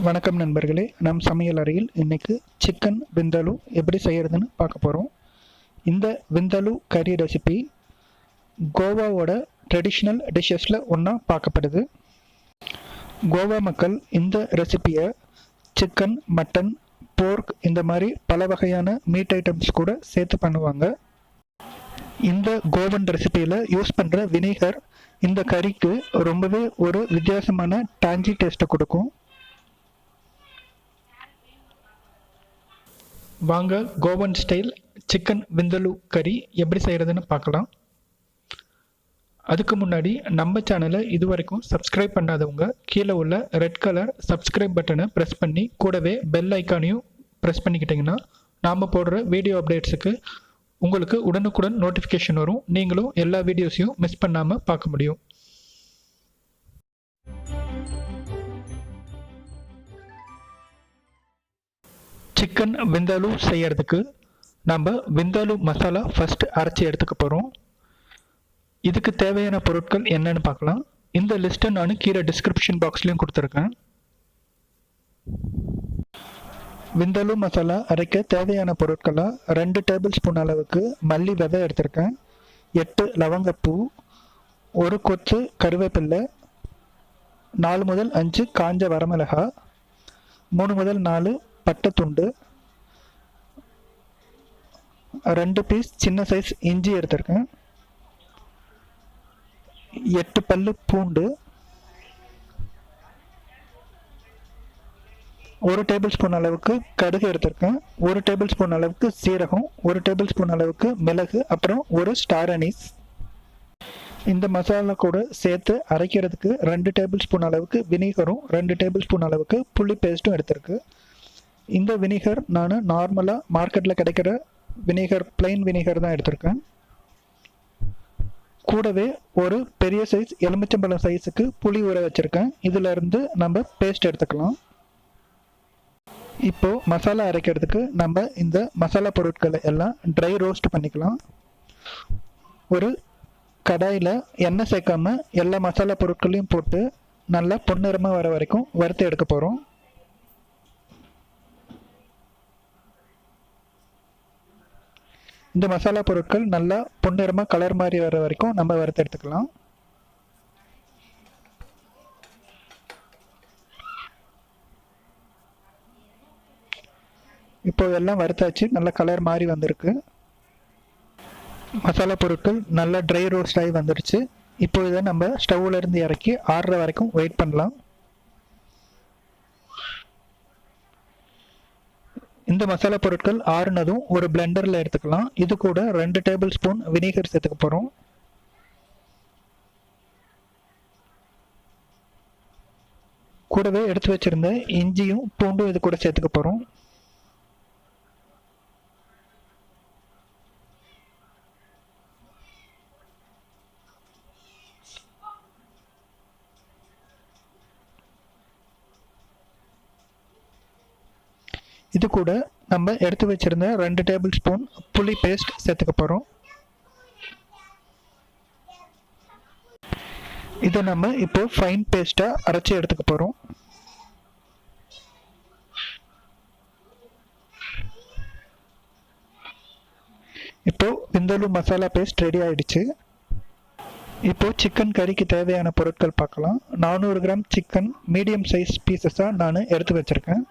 வணக்கம் நண்பர்களே, நம் சமையல் அறையில் இன்னைக்கு சிக்கன் விந்தலு எப்படி செய்யறதுன்னு பார்க்க போகிறோம். இந்த விந்தலு கறி ரெசிபி கோவாவோட ட்ரெடிஷ்னல் டிஷ்ஷஸில் ஒன்றா பார்க்கப்படுது. கோவா மக்கள் இந்த ரெசிபியை சிக்கன், மட்டன், போர்க் இந்த மாதிரி பல வகையான மீட் ஐட்டம்ஸ் கூட சேர்த்து பண்ணுவாங்க. இந்த கோவன் ரெசிபியில் யூஸ் பண்ணுற வினிகர் இந்த கறிக்கு ரொம்பவே ஒரு வித்தியாசமான டாங்கி டேஸ்ட்டை கொடுக்கும். வாங்க கோவன் ஸ்டைல் சிக்கன் விந்தலு கறி எப்படி செய்கிறதுன்னு பார்க்கலாம். அதுக்கு முன்னாடி நம்ம சேனலை இது வரைக்கும் சப்ஸ்கிரைப் பண்ணாதவங்க கீழே உள்ள ரெட் கலர் சப்ஸ்கிரைப் பட்டனை ப்ரெஸ் பண்ணி கூடவே பெல் ஐக்கானையும் ப்ரெஸ் பண்ணிக்கிட்டிங்கன்னா நாம் போடுற வீடியோ அப்டேட்ஸுக்கு உங்களுக்கு உடனுக்குடன் நோட்டிஃபிகேஷன் வரும். நீங்களும் எல்லா வீடியோஸையும் மிஸ் பண்ணாமல் பார்க்க முடியும். சிக்கன் விந்தலு செய்யறதுக்கு நம்ம விந்தலு மசாலா ஃபர்ஸ்ட் அரைச்சி எடுத்துக்க போகிறோம். இதுக்கு தேவையான பொருட்கள் என்னன்னு பார்க்கலாம். இந்த லிஸ்ட்டை நான் கீழே டிஸ்கிரிப்ஷன் பாக்ஸ்லையும் கொடுத்துருக்கேன். விந்தலு மசாலா அரைக்க தேவையான பொருட்களாக 2 டேபிள் ஸ்பூன் அளவுக்கு மல்லி விதை எடுத்திருக்கேன், 8 லவங்கப்பூ, 1 கொத்து கருவேப்பில்லை, 4 முதல் 5 காஞ்ச வரமிளகாய், 3 முதல் 4 பட்டை துண்டு, 2 பீஸ் சின்ன சைஸ் இஞ்சி எடுத்திருக்கேன், 8 பல்லு பூண்டு, 1 டேபிள் ஸ்பூன் அளவுக்கு கடுகு எடுத்திருக்கேன், 1 டேபிள் ஸ்பூன் அளவுக்கு சீரகம், 1 டேபிள் ஸ்பூன் அளவுக்கு மிளகு, அப்புறம் 1 ஸ்டார் அனீஸ். இந்த மசாலா கூட சேர்த்து அரைக்கிறதுக்கு 2 டேபிள் ஸ்பூன் அளவுக்கு வினிகரும் 2 டேபிள் ஸ்பூன் அளவுக்கு புளி பேஸ்ட்டும் எடுத்திருக்கு. இந்த வினிகர் நான் நார்மலாக மார்க்கெட்டில் கிடைக்கிற வினிகர், பிளைன் வினிகர் தான் எடுத்திருக்கேன். கூடவே ஒரு பெரிய சைஸ் எலுமிச்சம்பழம் சைஸுக்கு புளி ஊற வச்சுருக்கேன். இதில் இருந்து நம்ம பேஸ்ட் எடுத்துக்கலாம். இப்போது மசாலா அரைக்கிறதுக்கு நம்ம இந்த மசாலா பொருட்களை எல்லாம் ட்ரை ரோஸ்ட் பண்ணிக்கலாம். ஒரு கடாயில் எண்ணெய் சேர்க்காம எல்லா மசாலா பொருட்களையும் போட்டு நல்லா பொன்னிறமாக வர வரைக்கும் வறுத்து எடுக்க போகிறோம். இந்த மசாலா பொருட்கள் நல்லா பொன்னிறமாக கலர் மாதிரி வர வரைக்கும் நம்ம வறுத்து எடுத்துக்கலாம். இப்போ எல்லாம் வறுத்தாச்சு, நல்ல கலர் மாதிரி வந்திருக்கு. மசாலா பொருட்கள் நல்லா ட்ரை ரோஸ்ட் ஆகி வந்துடுச்சு. இப்போ இதை நம்ம ஸ்டவ்வில் இருந்து இறக்கி ஆறுற வரைக்கும் வெயிட் பண்ணலாம். இந்த மசாலா பொருட்கள் ஆறுனதும் ஒரு பிளெண்டரில் எடுத்துக்கலாம். இது கூட 2 டேபிள் ஸ்பூன் வினிகர் சேர்த்துக்க போகிறோம். கூடவே எடுத்து வச்சிருந்த இஞ்சியும் பூண்டும் இது கூட சேர்த்துக்க போகிறோம். இது கூட நம்ம எடுத்து வச்சிருந்த 2 டேபிள் ஸ்பூன் புளி பேஸ்ட் சேர்த்துக்க போகிறோம். இதை நம்ம இப்போ ஃபைன் பேஸ்ட்டாக அரைச்சி எடுத்துக்க போகிறோம். இப்போ விந்தலு மசாலா பேஸ்ட் ரெடி ஆயிடுச்சு. இப்போ சிக்கன் கறிக்கு தேவையான பொருட்கள் பார்க்கலாம். 400 கிராம் சிக்கன் மீடியம் சைஸ் பீசஸாக நான் எடுத்து வச்சிருக்கேன்.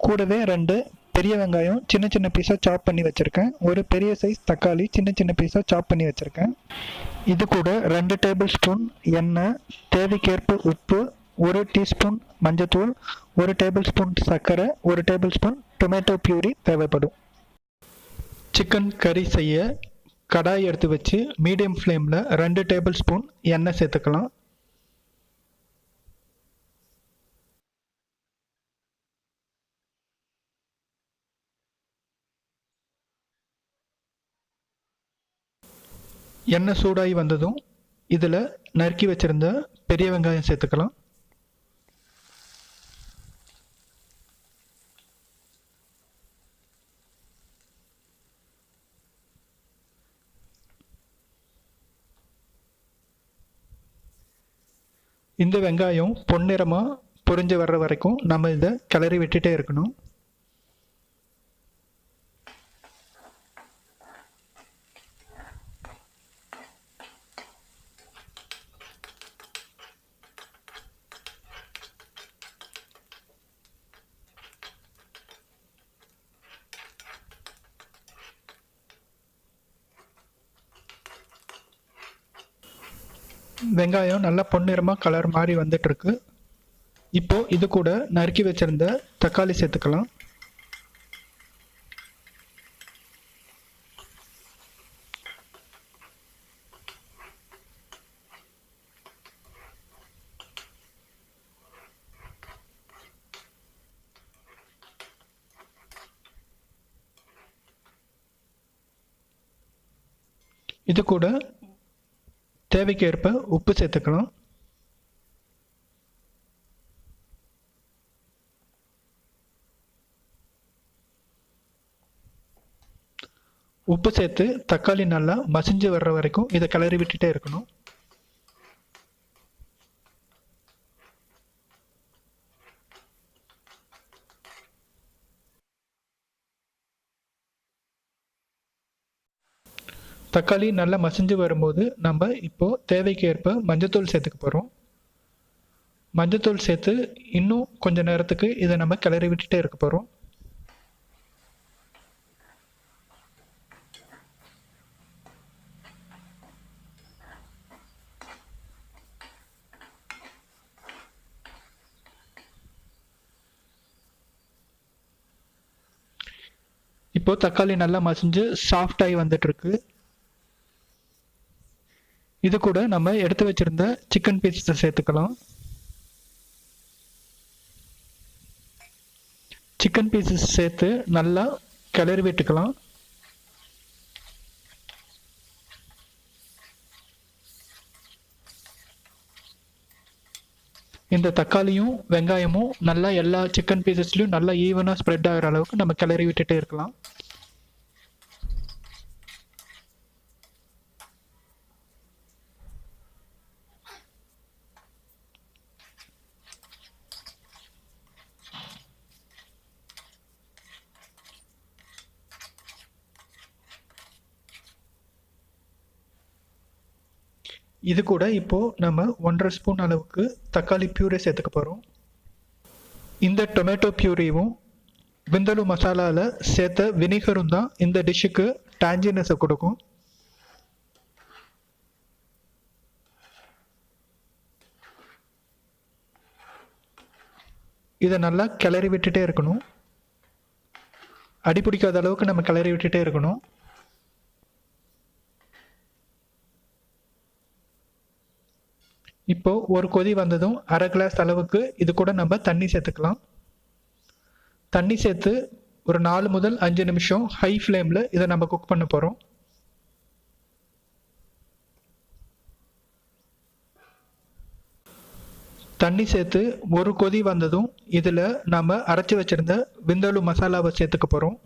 கூடவே 2 பெரிய வெங்காயம் சின்ன சின்ன பீஸாக சாப் பண்ணி வச்சுருக்கேன். ஒரு பெரிய சைஸ் தக்காளி சின்ன சின்ன பீஸாக சாப் பண்ணி வச்சுருக்கேன். இது கூட 2 டேபிள் ஸ்பூன் எண்ணெய், தேவைக்கேற்ப உப்பு, 1 டீஸ்பூன் மஞ்சத்தூள், 1 டேபிள் ஸ்பூன் சர்க்கரை, 1 டேபிள் ஸ்பூன் டொமேட்டோ பியூரி தேவைப்படும். சிக்கன் கறி செய்ய கடாய் எடுத்து வச்சு மீடியம் ஃப்ளேமில் 2 டேபிள் ஸ்பூன் எண்ணெய் சேர்த்துக்கலாம். எண்ணெய் சூடாகி வந்ததும் இதில் நறுக்கி வச்சுருந்த பெரிய வெங்காயம் சேர்த்துக்கலாம். இந்த வெங்காயம் பொன்னிறமாக பொரிஞ்சு வர்ற வரைக்கும் நம்ம இதை கிளறி விட்டுட்டே இருக்கணும். வெங்காயம் நல்லா பொன்னிறமாக கலர் மாதிரி வந்துட்டுருக்கு. இப்போது இது கூட நறுக்கி வச்சுருந்த தக்காளி சேர்த்துக்கலாம். இது கூட தேவைக்கேற்ப உப்பு சேர்த்துக்கலாம். உப்பு சேர்த்து தக்காளி நல்லா மசிஞ்சு வர்ற வரைக்கும் இதை கிளறி விட்டுட்டே இருக்கணும். தக்காளி நல்லா மசிஞ்சு வரும்போது நம்ம இப்போது தேவைக்கு ஏற்ப மஞ்சத்தூள் சேர்த்துக்க போகிறோம். மஞ்சத்தூள் சேர்த்து இன்னும் கொஞ்சம் நேரத்துக்கு இதை நம்ம கிளறி விட்டுட்டே இருக்க போகிறோம். இப்போது தக்காளி நல்லா மசிஞ்சு சாஃப்டாகி வந்துட்டுருக்கு. இது கூட நம்ம எடுத்து வச்சிருந்த சிக்கன் பீஸை சேர்த்துக்கலாம். சிக்கன் பீஸஸ் சேர்த்து நல்லா கிளறி விட்டுக்கலாம். இந்த தக்காளியும் வெங்காயமும் நல்லா எல்லா சிக்கன் பீசஸ்லையும் நல்லா ஈவனாக ஸ்ப்ரெட் ஆகிற அளவுக்கு நம்ம கிளறி விட்டுட்டே இருக்கலாம். இது கூட இப்போது நம்ம 1.5 ஸ்பூன் அளவுக்கு தக்காளி பியூரே சேர்த்துக்க போகிறோம். இந்த டொமேட்டோ பியூரியும் விந்தலு மசாலாவில் சேர்த்த வினிகரும் தான் இந்த டிஷ்ஷுக்கு டாஞ்சினஸை கொடுக்கும். இதை நல்லா கிளறி விட்டுட்டே இருக்கணும். அடிப்பிடிக்காத அளவுக்கு நம்ம கிளறி விட்டுட்டே இருக்கணும். இப்போ ஒரு கொதி வந்ததும் 1/2 கிளாஸ் அளவுக்கு இது கூட நம்ம தண்ணி சேர்த்துக்கலாம். தண்ணி சேர்த்து ஒரு 4 முதல் 5 நிமிஷம் ஹை ஃப்ளேமில் இதை நம்ம குக் பண்ண போகிறோம். தண்ணி சேர்த்து ஒரு கொதி வந்ததும் இதில் நம்ம அரைச்சி வச்சிருந்த விந்தலு மசாலாவை சேர்த்துக்க போகிறோம்.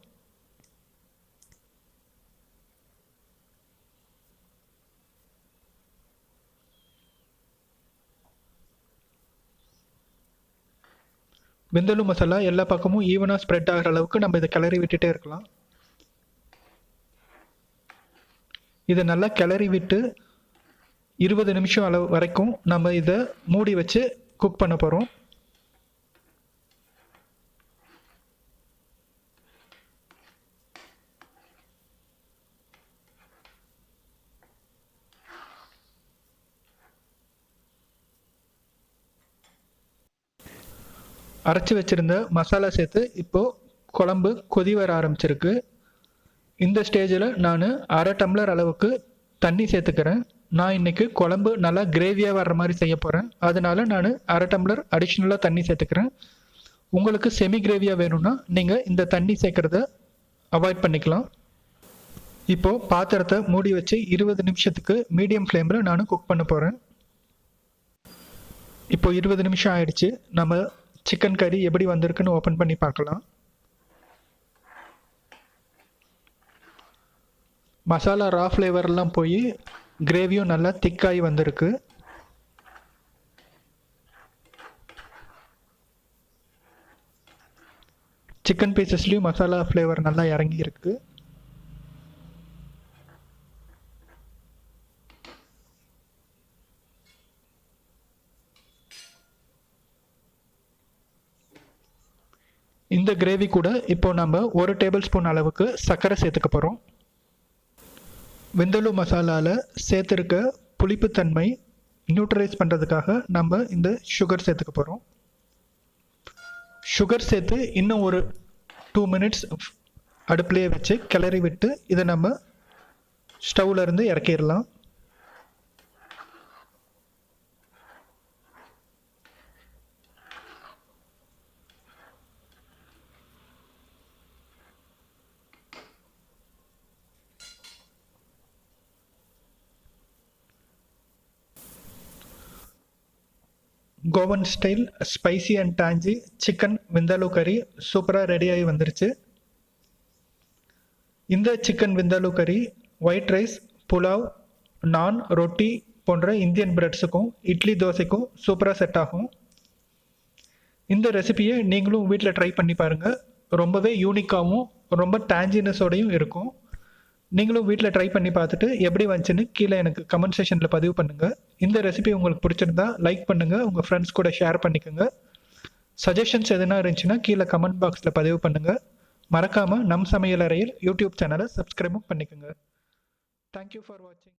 விந்தலு மசாலா எல்லா பக்கமும் ஈவனாக ஸ்ப்ரெட் ஆகிற அளவுக்கு நம்ம இதை கிளறி விட்டுட்டே இருக்கலாம். இதை நல்லா கிளறி விட்டு 20 நிமிஷம் அளவு வரைக்கும் நம்ம இதை மூடி வச்சு குக் பண்ண போகிறோம். அரைச்சி வச்சுருந்த மசாலா சேர்த்து இப்போது குழம்பு கொதி வர ஆரம்பிச்சிருக்கு. இந்த ஸ்டேஜில் நான் 1/2 டம்ளர் அளவுக்கு தண்ணி சேர்த்துக்கிறேன். நான் இன்றைக்கி குழம்பு நல்லா கிரேவியாக வர்ற மாதிரி செய்ய போகிறேன். அதனால் நான் 1/2 டம்ளர் அடிஷ்னலாக தண்ணி சேர்த்துக்கிறேன். உங்களுக்கு செமி கிரேவியாக வேணும்னா நீங்கள் இந்த தண்ணி சேர்க்குறத அவாய்ட் பண்ணிக்கலாம். இப்போது பாத்திரத்தை மூடி வச்சு 20 நிமிஷத்துக்கு மீடியம் ஃப்ளேமில் நான் குக் பண்ண போகிறேன். இப்போ 20 நிமிஷம் ஆயிடுச்சு. நம்ம சிக்கன் கறி எப்படி வந்திருக்குன்னு ஓப்பன் பண்ணி பார்க்கலாம். மசாலா ரா ஃப்ளேவர்லாம் போய் கிரேவியும் நல்லா திக்காகி வந்திருக்கு. சிக்கன் பீசஸ்லேயும் மசாலா ஃப்ளேவர் நல்லா இறங்கி இருக்கு. இந்த கிரேவி கூட இப்போ நம்ம 1 டேபிள் ஸ்பூன் அளவுக்கு சர்க்கரை சேர்த்துக்க போகிறோம். விந்தலூ மசாலாவில் சேர்த்துருக்க புளிப்புத்தன்மை நியூட்ரலைஸ் பண்ணுறதுக்காக நம்ம இந்த சுகர் சேர்த்துக்க போகிறோம். சுகர் சேர்த்து இன்னும் ஒரு 2 மினிட்ஸ் அடுப்புலேயே வச்சு கிளறி விட்டு இதை நம்ம ஸ்டவ்வில் இருந்து இறக்கிடலாம். கோவன் ஸ்டைல் ஸ்பைசி அண்ட் டாஞ்சி சிக்கன் விந்தலூ கறி சூப்பராக ரெடியாகி வந்துருச்சு. இந்த சிக்கன் விந்தலூ கறி ஒயிட் ரைஸ், புலாவ், நான், ரொட்டி போன்ற இந்தியன் பிரெட்ஸுக்கும் இட்லி தோசைக்கும் சூப்பராக செட் ஆகும். இந்த ரெசிபியை நீங்களும் வீட்டில் ட்ரை பண்ணி பாருங்கள். ரொம்பவே யூனிக்காகவும் ரொம்ப டாஞ்சினஸோடையும் இருக்கும். நீங்களும் வீட்டில் ட்ரை பண்ணி பார்த்துட்டு எப்படி வந்துச்சுன்னு கீழே எனக்கு கமெண்ட் செக்ஷனில் பதிவு பண்ணுங்கள். இந்த ரெசிபி உங்களுக்கு பிடிச்சிருந்தா லைக் பண்ணுங்கள், உங்கள் ஃப்ரெண்ட்ஸ் கூட ஷேர் பண்ணிக்கோங்க. சஜஷன்ஸ் எதுனா இருந்துச்சுன்னா கீழே கமெண்ட் பாக்ஸில் பதிவு பண்ணுங்கள். மறக்காமல் நம் சமையல் அறையில் யூடியூப் சேனலை சப்ஸ்கிரைபும் பண்ணிக்கோங்க. தேங்க்யூ ஃபார் வாட்சிங்.